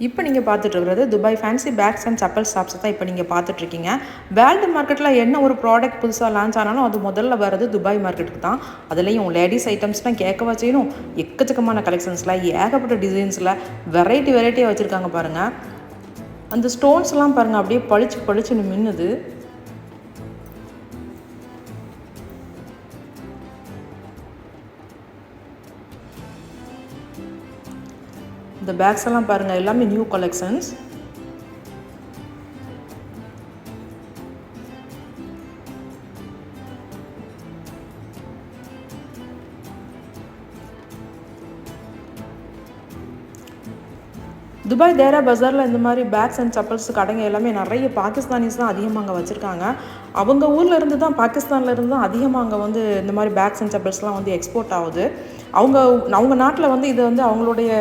இப்போ நீங்கள் பார்த்துட்ருக்கிறது Dubai fancy bags and chappal shops தான் இப்போ நீங்கள் பார்த்துட்ருக்கீங்க. வேர்ல்டு மார்க்கெட்டில் என்ன ஒரு ப்ராடக்ட் புதுசாக லான்ச் ஆனாலும் அது முதல்ல வர்றது துபாய் மார்க்கெட்டுக்கு தான். அதுலேயும் லேடிஸ் ஐட்டம்ஸ்லாம் கேட்கவா செய்யணும். எக்கச்சக்கமான கலெக்ஷன்ஸில் ஏகப்பட்ட டிசைன்ஸில் வெரைட்டியாக வச்சுருக்காங்க பாருங்கள். அந்த ஸ்டோன்ஸ்லாம் பாருங்கள் அப்படியே பளிச்சுன்னு மின்னுது. இந்த பேக்ஸ் எல்லாம் பாருங்கள் எல்லாமே நியூ கலெக்ஷன்ஸ். துபாய் தேரா பஜாரில் இந்த மாதிரி பேக்ஸ் அண்ட் செப்பல்ஸ் கடைங்க எல்லாமே நிறைய பாகிஸ்தானிஸ் தான் அதிகமாக அங்கே வச்சுருக்காங்க. அவங்க ஊரில் இருந்து தான், பாகிஸ்தானில் இருந்து தான் அதிகமாக அங்கே வந்து இந்த மாதிரி பேக்ஸ் அண்ட் செப்பல்ஸ்லாம் வந்து எக்ஸ்போர்ட் ஆகுது. அவங்க நாட்டில் வந்து இது வந்து அவங்களுடைய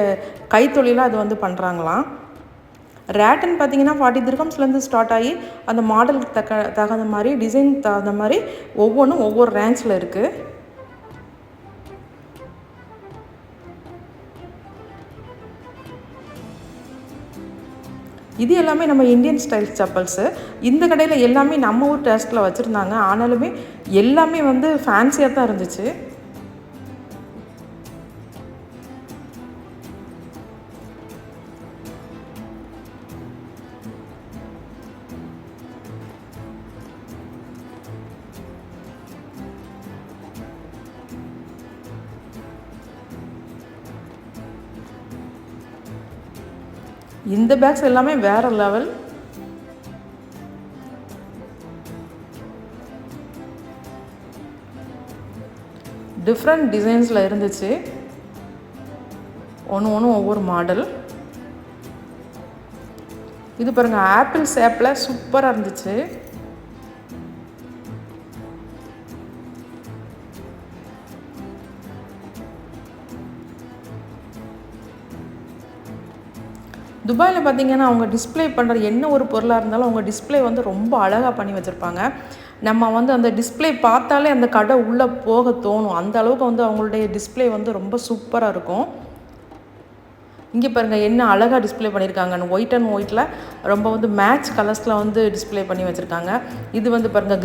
கைத்தொழிலாக இது வந்து பண்ணுறாங்களாம். ரேட்டுன்னு பார்த்தீங்கன்னா 40 திர்ஹம்ஸ்லேருந்து ஸ்டார்ட் ஆகி அந்த மாடலுக்கு தகுந்த மாதிரி, டிசைன் தகுந்த மாதிரி ஒவ்வொன்றும் ஒவ்வொரு ரேஞ்சில் இருக்குது. இது எல்லாமே நம்ம இந்தியன் ஸ்டைல் செப்பல்ஸு. இந்த கடையில் எல்லாமே நம்ம ஊர் டேஸ்ட்டில் வச்சுருந்தாங்க. ஆனாலுமே எல்லாமே வந்து ஃபேன்சியாக தான் இருந்துச்சு. இந்த பேக்ஸ் எல்லாமே வேறு லெவல். டிஃப்ரெண்ட் டிசைன்ஸில் இருந்துச்சு. ஒன்று ஒவ்வொரு மாடல். இது பாருங்கள் ஆப்பிள் ஷேப்பில் சூப்பராக இருந்துச்சு. துபாயில் பார்த்திங்கன்னா அவங்க டிஸ்பிளே பண்ணுற என்ன ஒரு பொருளாக இருந்தாலும் அவங்க டிஸ்பிளே வந்து ரொம்ப அழகாக பண்ணி வச்சுருப்பாங்க. நம்ம வந்து அந்த டிஸ்பிளே பார்த்தாலே அந்த கடை உள்ளே போக தோணும். அந்த அளவுக்கு வந்து அவங்களுடைய டிஸ்பிளே வந்து ரொம்ப சூப்பராக இருக்கும். இங்கே பாருங்கள் என்ன அழகாக டிஸ்பிளே பண்ணியிருக்காங்க. ஒயிட் அண்ட் ஒயிட்டில் ரொம்ப வந்து மேட்ச் கலர்ஸில் வந்து டிஸ்பிளே பண்ணி வச்சுருக்காங்க. இது வந்து பாருங்கள்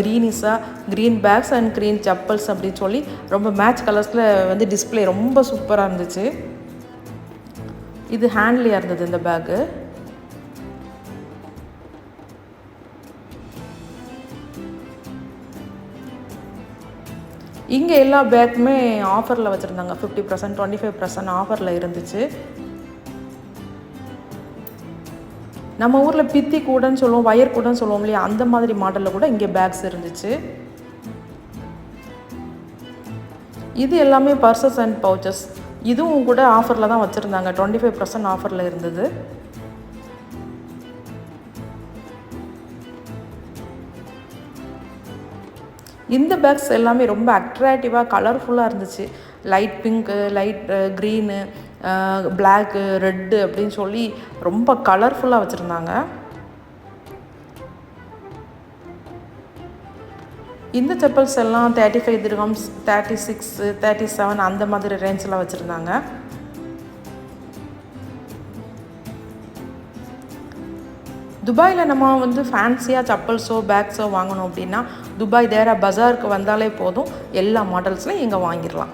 green packs and green chappals அப்படின்னு சொல்லி ரொம்ப மேட்ச் கலர்ஸில் வந்து டிஸ்பிளே ரொம்ப சூப்பராக இருந்துச்சு. இது ஹேண்ட்லியாக இருந்தது இந்த பேக்கு. இங்கே எல்லா பேக்குமே ஆஃபரில் வச்சுருந்தாங்க. 50%, 25% ஆஃபரில் இருந்துச்சு. நம்ம ஊரில் பித்தி கூடன்னு சொல்லுவோம், வயர் கூடன்னு சொல்லுவோம் இல்லையா, அந்த மாதிரி மாடலில் கூட இங்கே பேக்ஸ் இருந்துச்சு. இது எல்லாமே பர்சஸ் அண்ட் பவுச்சஸ். இதுவும் கூட ஆஃபரில் தான் வச்சுருந்தாங்க. 25% ஆஃபரில் இருந்தது. இந்த பேக்ஸ் எல்லாமே ரொம்ப அட்ராக்டிவாக கலர்ஃபுல்லாக இருந்துச்சு. Light pink, light green, black, red அப்படின்னு சொல்லி ரொம்ப கலர்ஃபுல்லாக வச்சுருந்தாங்க. இந்த செப்பல்ஸ் எல்லாம் 35 திர்ஹம்ஸ், 36, 37 அந்த மாதிரி ரேஞ்சில் வச்சுருந்தாங்க. துபாயில் நம்ம வந்து ஃபேன்சியாக செப்பல்ஸோ பேக்ஸோ வாங்கணும் அப்படின்னா துபாய் தேரா பஜாருக்கு வந்தாலே போதும், எல்லா மாடல்ஸ்லையும் இங்கே வாங்கிடலாம்.